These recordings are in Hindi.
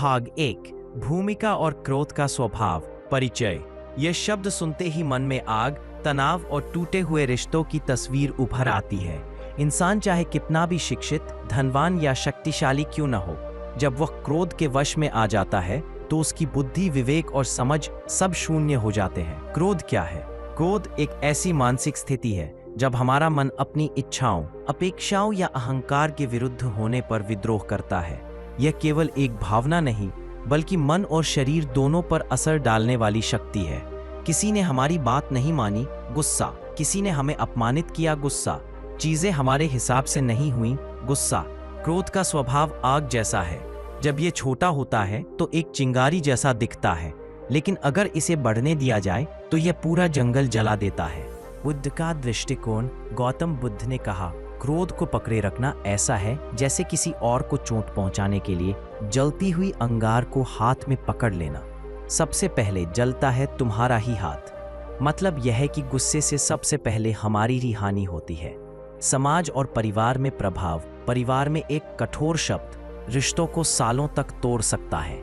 भाग 1 भूमिका और क्रोध का स्वभाव परिचय। यह शब्द सुनते ही मन में आग, तनाव और टूटे हुए रिश्तों की तस्वीर उभर आती है। इंसान चाहे कितना भी शिक्षित, धनवान या शक्तिशाली क्यों न हो, जब वह क्रोध के वश में आ जाता है तो उसकी बुद्धि, विवेक और समझ सब शून्य हो जाते हैं। क्रोध क्या है? क्रोध एक ऐसी मानसिक स्थिति है जब हमारा मन अपनी इच्छाओं, अपेक्षाओं या अहंकार के विरुद्ध होने पर विद्रोह करता है। यह केवल एक भावना नहीं, बल्कि मन और शरीर दोनों पर असर डालने वाली शक्ति है। किसी ने हमारी बात नहीं मानी, गुस्सा। किसी ने हमें अपमानित किया, गुस्सा। चीजें हमारे हिसाब से नहीं हुई, गुस्सा। क्रोध का स्वभाव आग जैसा है। जब ये छोटा होता है तो एक चिंगारी जैसा दिखता है, लेकिन अगर इसे बढ़ने दिया जाए तो यह पूरा जंगल जला देता है। बुद्ध का दृष्टिकोण। गौतम बुद्ध ने कहा, क्रोध को पकड़े रखना ऐसा है जैसे किसी और को चोट पहुंचाने के लिए जलती हुई अंगार को हाथ में पकड़ लेना। सबसे पहले जलता है तुम्हारा ही हाथ। मतलब यह है कि गुस्से से सबसे पहले हमारी ही हानि होती है। समाज और परिवार में प्रभाव। परिवार में एक कठोर शब्द रिश्तों को सालों तक तोड़ सकता है।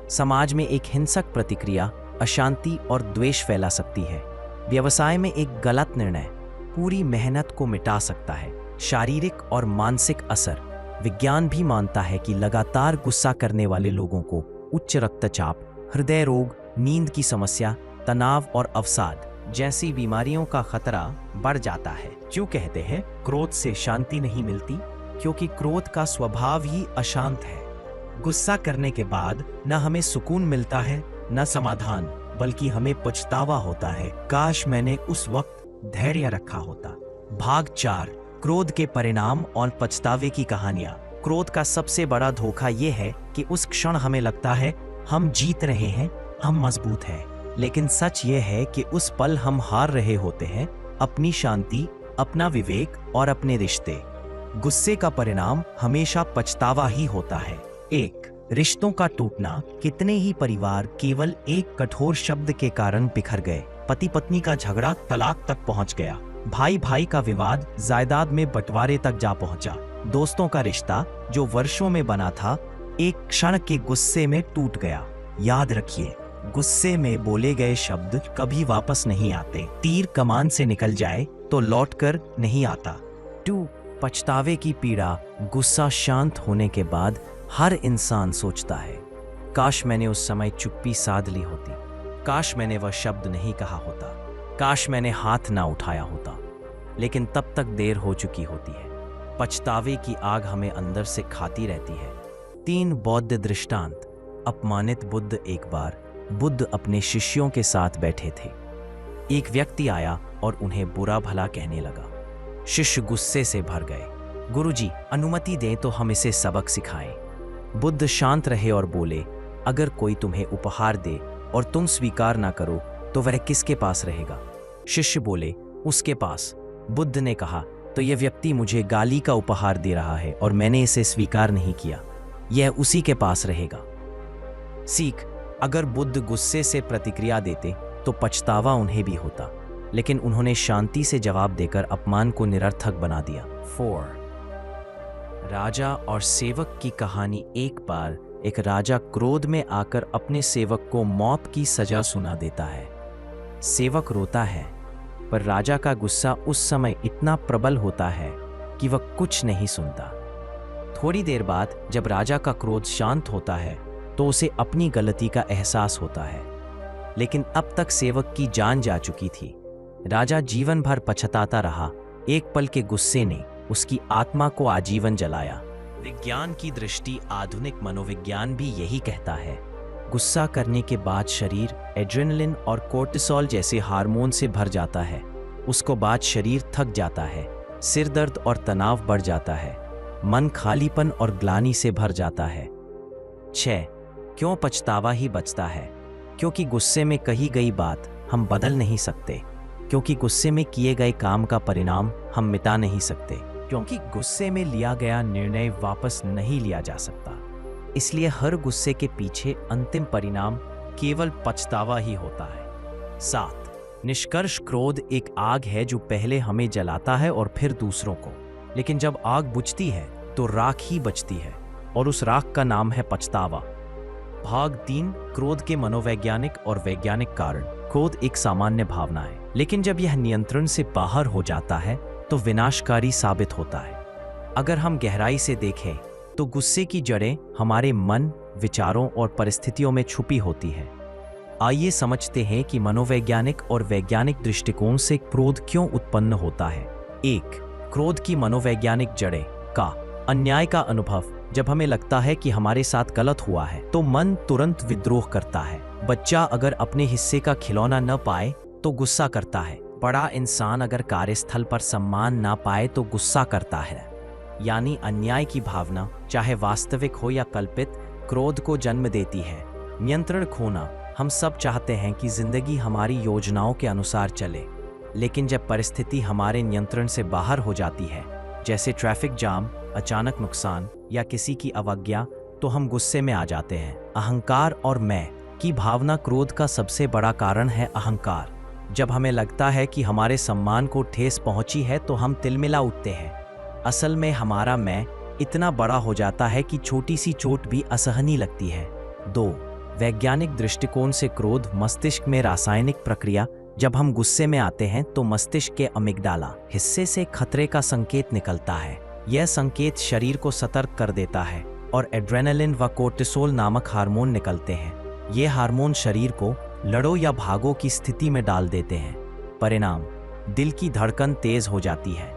समाज में एक हिंसक प्रतिक्रिया अशांति और द्वेष फैला सकती है। व्यवसाय में एक गलत निर्णय पूरी मेहनत को मिटा सकता है। शारीरिक और मानसिक असर। विज्ञान भी मानता है कि लगातार गुस्सा करने वाले लोगों को उच्च रक्तचाप, हृदय रोग, नींद की समस्या, तनाव और अवसाद जैसी बीमारियों का खतरा बढ़ जाता है। क्यों कहते हैं क्रोध से शांति नहीं मिलती? क्योंकि क्रोध का स्वभाव ही अशांत है। गुस्सा करने के बाद न हमें सुकून मिलता है, न समाधान, बल्कि हमें पछतावा होता है, काश मैंने उस वक्त धैर्य रखा होता। भाग 4 क्रोध के परिणाम और पछतावे की कहानियां। क्रोध का सबसे बड़ा धोखा यह है कि उस क्षण हमें लगता है हम जीत रहे हैं, हम मजबूत हैं, लेकिन सच यह है कि उस पल हम हार रहे होते हैं अपनी शांति, अपना विवेक और अपने रिश्ते। गुस्से का परिणाम हमेशा पछतावा ही होता है। 1 रिश्तों का टूटना। कितने ही परिवार केवल एक कठोर शब्द के कारण बिखर गए। पति पत्नी का झगड़ा तलाक तक पहुंच गया। भाई भाई का विवाद जायदाद में बंटवारे तक जा पहुंचा। दोस्तों का रिश्ता जो वर्षों में बना था, एक क्षण के गुस्से में टूट गया। याद रखिए, गुस्से में बोले गए शब्द कभी वापस नहीं आते। तीर कमान से निकल जाए तो लौटकर नहीं आता। 2 पछतावे की पीड़ा। गुस्सा शांत होने के बाद हर इंसान सोचता है, काश मैंने उस समय चुप्पी साध ली होती, काश मैंने वह शब्द नहीं कहा होता, काश मैंने हाथ ना उठाया होता। लेकिन तब तक देर हो चुकी होती है। पछतावे की आग हमें अंदर से खाती रहती है। 3 बौद्ध दृष्टांत। अपमानित बुद्ध। एक बार बुद्ध अपने शिष्यों के साथ बैठे थे। एक व्यक्ति आया और उन्हें बुरा भला कहने लगा। शिष्य गुस्से से भर गए। गुरुजी, अनुमति दें तो हम इसे सबक सिखाएं। बुद्ध शांत रहे और बोले, अगर कोई तुम्हें उपहार दे और तुम स्वीकार ना करो तो वह किसके पास रहेगा? शिष्य बोले, उसके पास। बुद्ध ने कहा, तो यह व्यक्ति मुझे गाली का उपहार दे रहा है और मैंने इसे स्वीकार नहीं किया, यह उसी के पास रहेगा। सीख। अगर बुद्ध गुस्से से प्रतिक्रिया देते तो पछतावा उन्हें भी होता, लेकिन उन्होंने शांति से जवाब देकर अपमान को निरर्थक बना दिया। 4 राजा और सेवक की कहानी। एक बार एक राजा क्रोध में आकर अपने सेवक को मौत की सजा सुना देता है। सेवक रोता है, पर राजा का गुस्सा उस समय इतना प्रबल होता है कि वह कुछ नहीं सुनता। थोड़ी देर बाद जब राजा का क्रोध शांत होता है तो उसे अपनी गलती का एहसास होता है, लेकिन अब तक सेवक की जान जा चुकी थी। राजा जीवन भर पछताता रहा। एक पल के गुस्से ने उसकी आत्मा को आजीवन जलाया। विज्ञान की दृष्टि। आधुनिक मनोविज्ञान भी यही कहता है। गुस्सा करने के बाद शरीर एड्रेनलिन और कोर्टिसोल जैसे हार्मोन से भर जाता है। उसको बाद शरीर थक जाता है, सिर दर्द और तनाव बढ़ जाता है, मन खालीपन और ग्लानि से भर जाता है। 6 क्यों पछतावा ही बचता है? क्योंकि गुस्से में कही गई बात हम बदल नहीं सकते। क्योंकि गुस्से में किए गए काम का परिणाम हम मिटा नहीं सकते। क्योंकि गुस्से में लिया गया निर्णय वापस नहीं लिया जा सकता। इसलिए हर गुस्से के पीछे अंतिम परिणाम केवल पछतावा ही होता है। 7 निष्कर्ष। क्रोध एक आग है जो पहले हमें जलाता है और फिर दूसरों को, लेकिन जब आग बुझती है तो राख ही बचती है, और उस राख का नाम है पछतावा। भाग 3 क्रोध के मनोवैज्ञानिक और वैज्ञानिक कारण। क्रोध एक सामान्य भावना है, लेकिन जब यह नियंत्रण से बाहर हो जाता है तो विनाशकारी साबित होता है। अगर हम गहराई से देखें तो गुस्से की जड़ें हमारे मन, विचारों और परिस्थितियों में छुपी होती है। आइए समझते हैं कि मनोवैज्ञानिक और वैज्ञानिक दृष्टिकोण से क्रोध क्यों उत्पन्न होता है। 1. क्रोध की मनोवैज्ञानिक जड़ें का अन्याय का अनुभव। जब हमें लगता है कि हमारे साथ गलत हुआ है तो मन तुरंत विद्रोह करता है। बच्चा अगर अपने हिस्से का खिलौना न पाए तो गुस्सा करता है। बड़ा इंसान अगर कार्यस्थल पर सम्मान ना पाए तो गुस्सा करता है। यानी अन्याय की भावना, चाहे वास्तविक हो या कल्पित, क्रोध को जन्म देती है। नियंत्रण खोना। हम सब चाहते हैं कि जिंदगी हमारी योजनाओं के अनुसार चले, लेकिन जब परिस्थिति हमारे नियंत्रण से बाहर हो जाती है, जैसे ट्रैफिक जाम, अचानक नुकसान या किसी की अवज्ञा, तो हम गुस्से में आ जाते हैं। अहंकार और मैं की भावना। क्रोध का सबसे बड़ा कारण है अहंकार। जब हमें लगता है कि हमारे सम्मान को ठेस पहुंची है तो हम तिलमिला उठते हैं। असल में हमारा मैं इतना बड़ा हो जाता है कि छोटी सी चोट भी असहनीय लगती है। 2. वैज्ञानिक दृष्टिकोण से क्रोध मस्तिष्क में रासायनिक प्रक्रिया। जब हम गुस्से में आते हैं तो मस्तिष्क के अमिग्डाला हिस्से से खतरे का संकेत निकलता है। यह संकेत शरीर को सतर्क कर देता है और एड्रेनालिन व कोर्टिसोल नामक हार्मोन निकलते हैं। ये हार्मोन शरीर को लड़ो या भागो की स्थिति में डाल देते हैं। परिणाम: दिल की धड़कन तेज हो जाती है,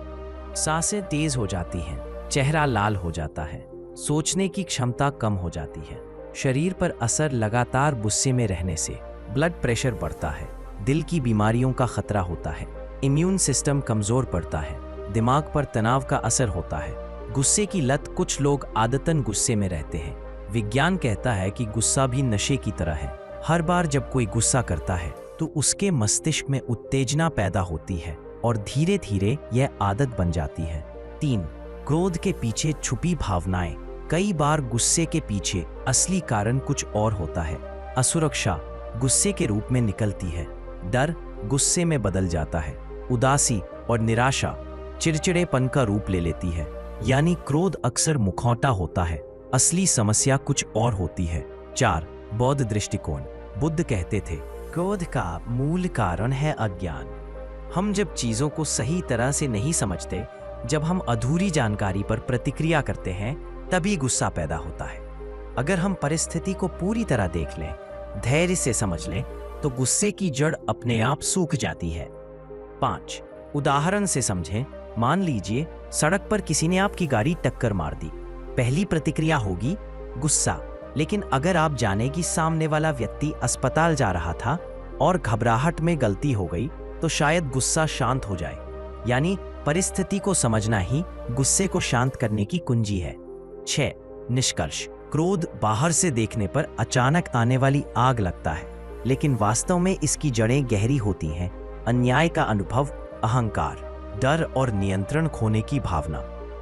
सांसें तेज हो जाती हैं, चेहरा लाल हो जाता है, सोचने की क्षमता कम हो जाती है। शरीर पर असर: लगातार गुस्से में रहने से ब्लड प्रेशर बढ़ता है, दिल की बीमारियों का खतरा होता है, इम्यून सिस्टम कमजोर पड़ता है, दिमाग पर तनाव का असर होता है। गुस्से की लत। कुछ लोग आदतन गुस्से में रहते हैं। विज्ञान कहता है कि गुस्सा भी नशे की तरह है। हर बार जब कोई गुस्सा करता है तो उसके मस्तिष्क में उत्तेजना पैदा होती है और धीरे धीरे यह आदत बन जाती है। 3. क्रोध के पीछे छुपी भावनाएं। कई बार गुस्से के पीछे असली कारण कुछ और होता है। असुरक्षा गुस्से के रूप में निकलती है। डर गुस्से में बदल जाता है। उदासी और निराशा चिड़चिड़ेपन का रूप ले लेती है। यानी क्रोध अक्सर मुखौटा होता है, असली समस्या कुछ और होती है। 4. बौद्ध दृष्टिकोण। बुद्ध कहते थे, क्रोध का मूल कारण है अज्ञान। हम जब चीजों को सही तरह से नहीं समझते, जब हम अधूरी जानकारी पर प्रतिक्रिया करते हैं, तभी गुस्सा पैदा होता है। अगर हम परिस्थिति को पूरी तरह देख लें, धैर्य से समझ लें, तो गुस्से की जड़ अपने आप सूख जाती है। 5. उदाहरण से समझें। मान लीजिए सड़क पर किसी ने आपकी गाड़ी टक्कर मार दी। पहली प्रतिक्रिया होगी गुस्सा, लेकिन अगर आप जाने कि सामने वाला व्यक्ति अस्पताल जा रहा था और घबराहट में गलती हो गई, तो शायद गुस्सा शांत हो जाए। यानी परिस्थिति को समझना ही गुस्से को शांत करने की कुंजी है। 6. निष्कर्ष। क्रोध बाहर से देखने पर अचानक आने वाली आग लगता है, लेकिन वास्तव में इसकी जड़ें गहरी होती हैं। अन्याय का अनुभव, अहंकार, डर और नियंत्रण खोने की भावना।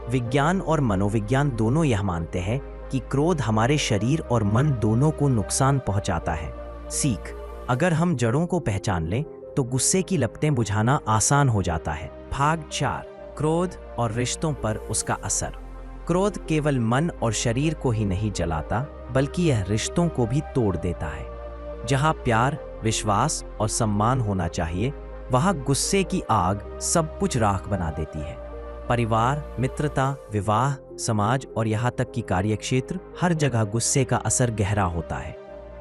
विज्ञान और मनोविज्ञान दोनों यह मानते हैं कि क्रोध हमारे शरीर और मन दोनों को नुकसान पहुंचाता है। सीख। अगर हम जड़ों को पहचान लें तो गुस्से की लपटें बुझाना आसान हो जाता है। भाग 4. क्रोध और रिश्तों पर उसका असर। क्रोध केवल मन और शरीर को ही नहीं जलाता, बल्कि यह रिश्तों को भी तोड़ देता है। जहां प्यार, विश्वास और सम्मान होना चाहिए, वहां गुस्से की आग सब कुछ राख बना देती है। परिवार, मित्रता, विवाह, समाज और यहाँ तक कि कार्यक्षेत्र, हर जगह गुस्से का असर गहरा होता है।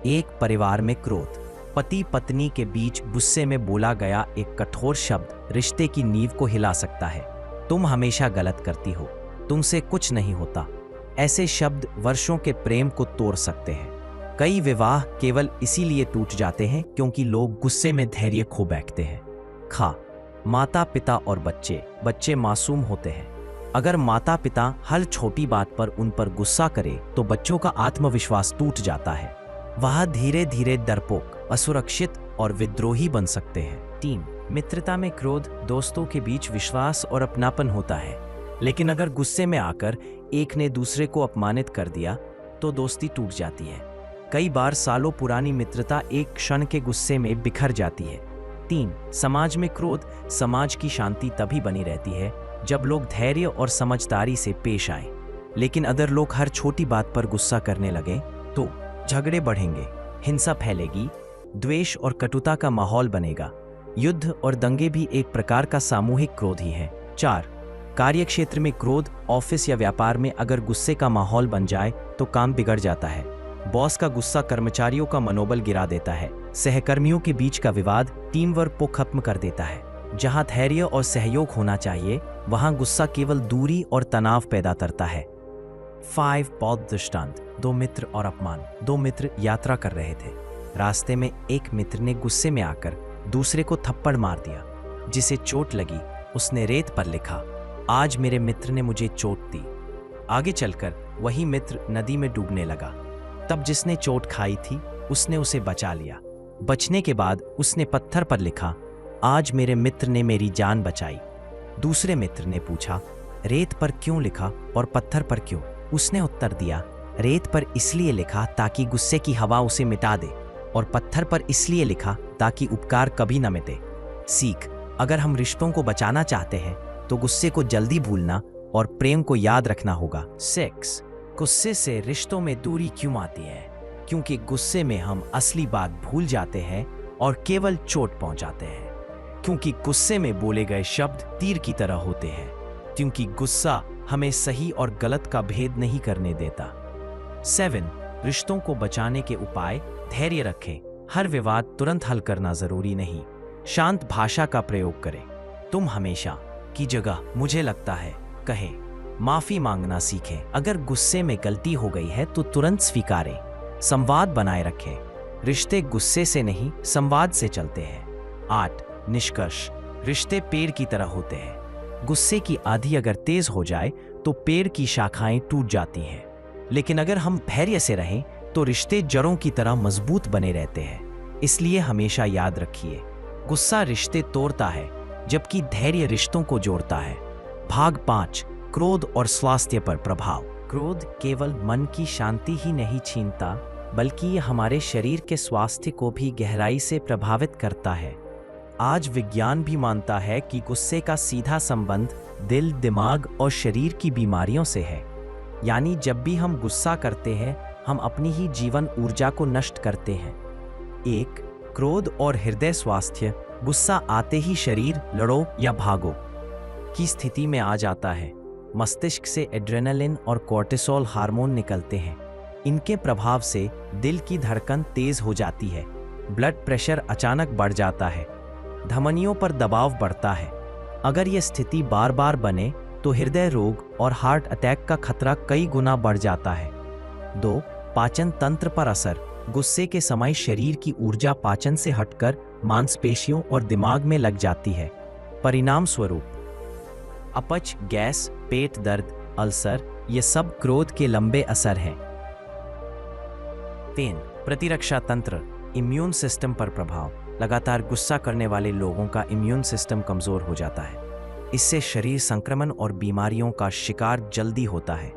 एक परिवार में क्रोध। पति पत्नी के बीच गुस्से में बोला गया एक कठोर शब्द रिश्ते की नींव को हिला सकता है। तुम हमेशा गलत करती हो, तुमसे कुछ नहीं होता। ऐसे शब्द वर्षों के प्रेम को तोड़ सकते हैं। कई विवाह केवल इसीलिए टूट जाते हैं क्योंकि लोग गुस्से में धैर्य खो बैठते हैं। माता पिता और बच्चे मासूम होते हैं। अगर माता पिता हर छोटी बात पर उन पर गुस्सा करे तो बच्चों का आत्मविश्वास टूट जाता है। वह धीरे धीरे डरपोक, असुरक्षित और विद्रोही बन सकते हैं। 3. मित्रता में क्रोध। दोस्तों के बीच विश्वास और अपनापन होता है, लेकिन अगर गुस्से में आकर एक ने दूसरे को अपमानित कर दिया तो दोस्ती टूट जाती है। कई बार सालों पुरानी मित्रता एक क्षण के गुस्से में बिखर जाती है। 3. समाज में क्रोध। समाज की शांति तभी बनी रहती है जब लोग धैर्य और समझदारी से पेश आए। लेकिन अगर लोग हर छोटी बात पर गुस्सा करने लगे तो झगड़े बढ़ेंगे, हिंसा फैलेगी, द्वेष और कटुता का माहौल बनेगा। युद्ध और दंगे भी एक प्रकार का सामूहिक क्रोध ही है। 4. कार्यक्षेत्र में क्रोध। ऑफिस या व्यापार में अगर गुस्से का माहौल बन जाए तो काम बिगड़ जाता है। बॉस का गुस्सा कर्मचारियों का मनोबल गिरा देता है। सहकर्मियों के बीच का विवाद टीम वर्क को खत्म कर देता है। जहां धैर्य और सहयोग होना चाहिए, वहां गुस्सा केवल दूरी और तनाव पैदा करता है। 5. बौद्ध दृष्टांत। 2 मित्र और अपमान। 2 मित्र यात्रा कर रहे थे। रास्ते में एक मित्र ने गुस्से में आकर दूसरे को थप्पड़ मार दिया। जिसे चोट लगी उसने रेत पर लिखा, आज मेरे मित्र ने मुझे चोट दी। आगे चलकर वही मित्र नदी में डूबने लगा। तब जिसने चोट खाई थी उसने उसे बचा लिया। बचने के बाद उसने पत्थर पर लिखा, आज मेरे मित्र ने मेरी जान बचाई। दूसरे मित्र ने पूछा, रेत पर क्यों लिखा और पत्थर पर क्यों? उसने उत्तर दिया, रेत पर इसलिए लिखा ताकि गुस्से की हवा उसे मिटा दे, और पत्थर पर इसलिए लिखा ताकि उपकार कभी न मिटे। सीख, अगर हम रिश्तों को बचाना चाहते हैं तो गुस्से को जल्दी भूलना और प्रेम को याद रखना होगा। 6. गुस्से से रिश्तों में दूरी क्यों आती है? क्योंकि गुस्से में हम असली बात भूल जाते हैं और केवल चोट पहुंचाते हैं। क्योंकि गुस्से में बोले गए शब्द तीर की तरह होते हैं। क्योंकि गुस्सा हमें सही और गलत का भेद नहीं करने देता। 7. रिश्तों को बचाने के उपाय। धैर्य रखें। हर विवाद तुरंत हल करना जरूरी नहीं। शांत भाषा का प्रयोग करें। तुम हमेशा की जगह मुझे लगता है कहें। माफी मांगना सीखें। अगर गुस्से में गलती हो गई है तो तुरंत स्वीकारें। संवाद बनाए रखें। रिश्ते गुस्से से नहीं, संवाद से चलते हैं। 8. निष्कर्ष। रिश्ते पेड़ की तरह होते हैं। गुस्से की आंधी अगर तेज हो जाए तो पेड़ की शाखाएं टूट जाती हैं, लेकिन अगर हम धैर्य से रहें तो रिश्ते जड़ों की तरह मजबूत बने रहते हैं। इसलिए हमेशा याद रखिए, गुस्सा रिश्ते तोड़ता है जबकि धैर्य रिश्तों को जोड़ता है। भाग 5. क्रोध और स्वास्थ्य पर प्रभाव। क्रोध केवल मन की शांति ही नहीं छीनता, बल्कि यह हमारे शरीर के स्वास्थ्य को भी गहराई से प्रभावित करता है। आज विज्ञान भी मानता है कि गुस्से का सीधा संबंध दिल, दिमाग और शरीर की बीमारियों से है। यानी जब भी हम गुस्सा करते हैं, हम अपनी ही जीवन ऊर्जा को नष्ट करते हैं। 1. क्रोध और हृदय स्वास्थ्य। गुस्सा आते ही शरीर लड़ो या भागो की स्थिति में आ जाता है। मस्तिष्क से एड्रेनालिन और कोर्टिसोल हार्मोन निकलते हैं। इनके प्रभाव से दिल की धड़कन तेज हो जाती है, ब्लड प्रेशर अचानक बढ़ जाता है, धमनियों पर दबाव बढ़ता है। अगर यह स्थिति बार बार बने तो हृदय रोग और हार्ट अटैक का खतरा कई गुना बढ़ जाता है। 2. पाचन तंत्र पर असर। गुस्से के समय शरीर की ऊर्जा पाचन से हटकर मांसपेशियों और दिमाग में लग जाती है। परिणाम स्वरूप अपच, गैस, पेट दर्द, अल्सर, ये सब क्रोध के लंबे असर हैं। 3. प्रतिरक्षा तंत्र, इम्यून सिस्टम पर प्रभाव। लगातार गुस्सा करने वाले लोगों का इम्यून सिस्टम कमजोर हो जाता है। इससे शरीर संक्रमण और बीमारियों का शिकार जल्दी होता है।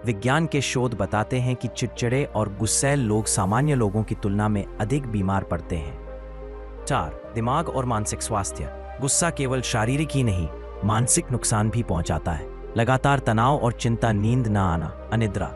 विज्ञान के शोध बताते हैं कि चिड़चिड़े और गुस्सैल लोग सामान्य लोगों की तुलना में अधिक बीमार पड़ते हैं। 4. दिमाग और मानसिक स्वास्थ्य। गुस्सा केवल शारीरिक ही नहीं, मानसिक नुकसान भी पहुंचाता है। लगातार तनाव और चिंता, नींद न आना, अनिद्रा,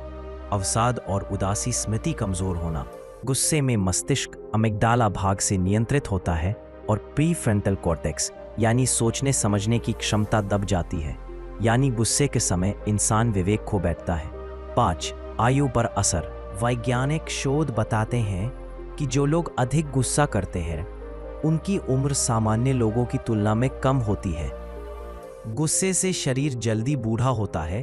अवसाद और उदासी, स्मृति कमजोर होना। गुस्से में मस्तिष्क अमिग्डाला भाग से नियंत्रित होता है और प्रीफ्रंटल कॉर्टेक्स यानी सोचने समझने की क्षमता दब जाती है। यानी गुस्से के समय इंसान विवेक खो बैठता है। 5. आयु पर असर। वैज्ञानिक शोध बताते हैं कि जो लोग अधिक गुस्सा करते हैं उनकी उम्र सामान्य लोगों की तुलना में कम होती है। गुस्से से शरीर जल्दी बूढ़ा होता है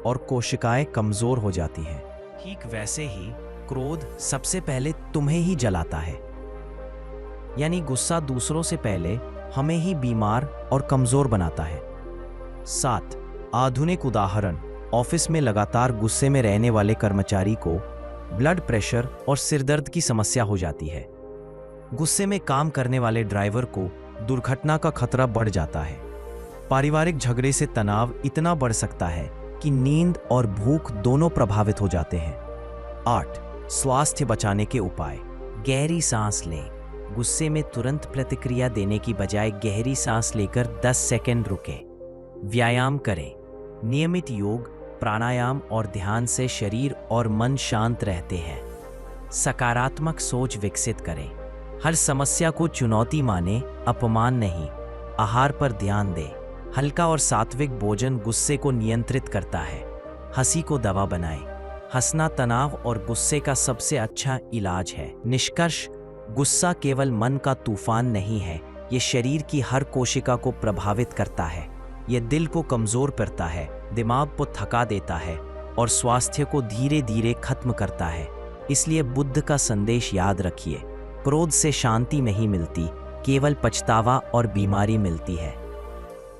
और कोशिकाएं कमजोर हो जाती हैं। ठीक वैसे ही क्रोध सबसे पहले तुम्हें ही जलाता है। यानी गुस्सा दूसरों से पहले हमें ही बीमार और कमजोर बनाता है। 7. आधुनिक उदाहरण। ऑफिस में लगातार गुस्से में रहने वाले कर्मचारी को ब्लड प्रेशर और सिरदर्द की समस्या हो जाती है। गुस्से में काम करने वाले ड्राइवर को दुर्घटना का खतरा बढ़ जाता है। पारिवारिक झगड़े से तनाव इतना बढ़ सकता है कि नींद और भूख दोनों प्रभावित हो जाते हैं। 8. स्वास्थ्य बचाने के उपाय। गहरी सांस लें। गुस्से में तुरंत प्रतिक्रिया देने की बजाय गहरी सांस लेकर 10 सेकंड रुकें। व्यायाम करें। नियमित योग, प्राणायाम और ध्यान से शरीर और मन शांत रहते हैं। सकारात्मक सोच विकसित करें। हर समस्या को चुनौती माने, अपमान नहीं। आहार पर ध्यान दें। हल्का और सात्विक भोजन गुस्से को नियंत्रित करता है। हंसी को दवा बनाएं। हंसना तनाव और गुस्से का सबसे अच्छा इलाज है। निष्कर्ष, गुस्सा केवल मन का तूफान नहीं है, ये शरीर की हर कोशिका को प्रभावित करता है। ये दिल को कमजोर करता है, दिमाग को थका देता है और स्वास्थ्य को धीरे धीरे खत्म करता है। इसलिए बुद्ध का संदेश याद रखिए, क्रोध से शांति नहीं मिलती, केवल पछतावा और बीमारी मिलती है।